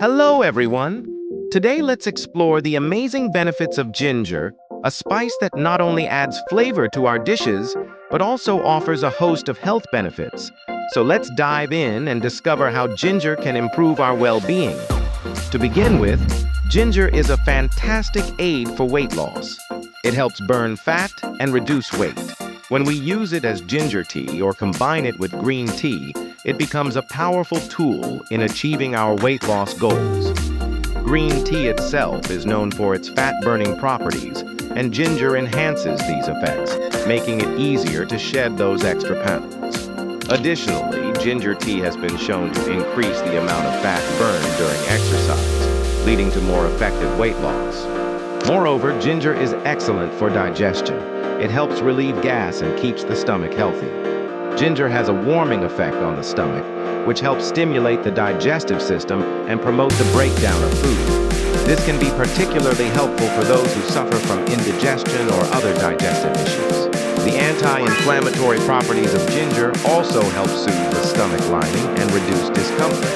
Hello, everyone. Today, let's explore the amazing benefits of ginger, a spice that not only adds flavor to our dishes, but also offers a host of health benefits. So let's dive in and discover how ginger can improve our well-being. To begin with, ginger is a fantastic aid for weight loss. It helps burn fat and reduce weight. When we use it as ginger tea or combine it with green tea, it becomes a powerful tool in achieving our weight loss goals. Green tea itself is known for its fat-burning properties, and ginger enhances these effects, making it easier to shed those extra pounds. Additionally, ginger tea has been shown to increase the amount of fat burned during exercise, leading to more effective weight loss. Moreover, ginger is excellent for digestion. It helps relieve gas and keeps the stomach healthy. Ginger has a warming effect on the stomach, which helps stimulate the digestive system and promote the breakdown of food. This can be particularly helpful for those who suffer from indigestion or other digestive issues. The anti-inflammatory properties of ginger also help soothe the stomach lining and reduce discomfort.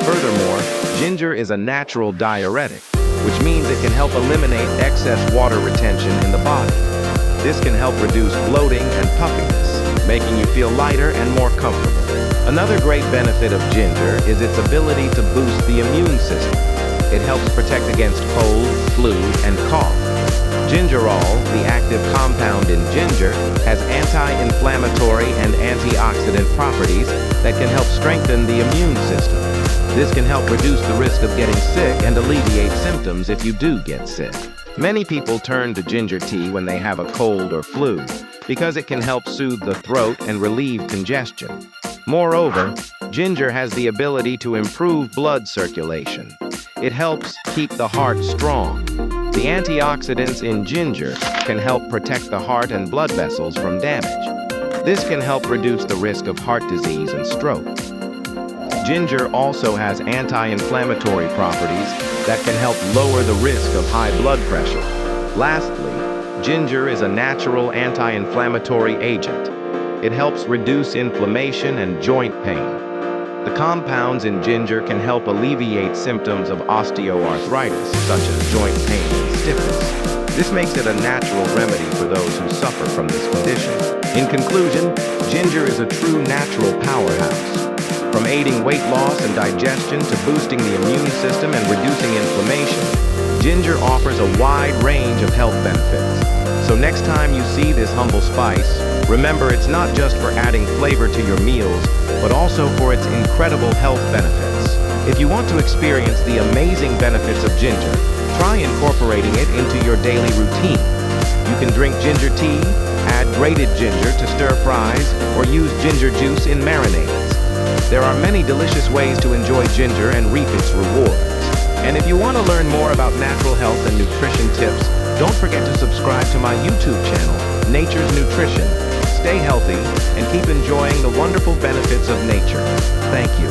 Furthermore, ginger is a natural diuretic, which means it can help eliminate excess water retention in the body. This can help reduce bloating and puffiness, making you feel lighter and more comfortable. Another great benefit of ginger is its ability to boost the immune system. It helps protect against cold, flu, and cough. Gingerol, the active compound in ginger, has anti-inflammatory and antioxidant properties that can help strengthen the immune system. This can help reduce the risk of getting sick and alleviate symptoms if you do get sick. Many people turn to ginger tea when they have a cold or flu because it can help soothe the throat and relieve congestion. Moreover, ginger has the ability to improve blood circulation. It helps keep the heart strong. The antioxidants in ginger can help protect the heart and blood vessels from damage. This can help reduce the risk of heart disease and stroke. Ginger also has anti-inflammatory properties that can help lower the risk of high blood pressure. Lastly, ginger is a natural anti-inflammatory agent. It helps reduce inflammation and joint pain. The compounds in ginger can help alleviate symptoms of osteoarthritis, such as joint pain and stiffness. This makes it a natural remedy for those who suffer from this condition. In conclusion, ginger is a true natural powerhouse. From aiding weight loss and digestion to boosting the immune system and reducing inflammation, ginger offers a wide range of health benefits. So next time you see this humble spice, remember it's not just for adding flavor to your meals, but also for its incredible health benefits. If you want to experience the amazing benefits of ginger, try incorporating it into your daily routine. You can drink ginger tea, add grated ginger to stir fries, or use ginger juice in marinades. There are many delicious ways to enjoy ginger and reap its rewards. And if you want to learn more about natural health and nutrition tips, don't forget to subscribe to my YouTube channel, Nature's Nutrition. Stay healthy and keep enjoying the wonderful benefits of nature. Thank you.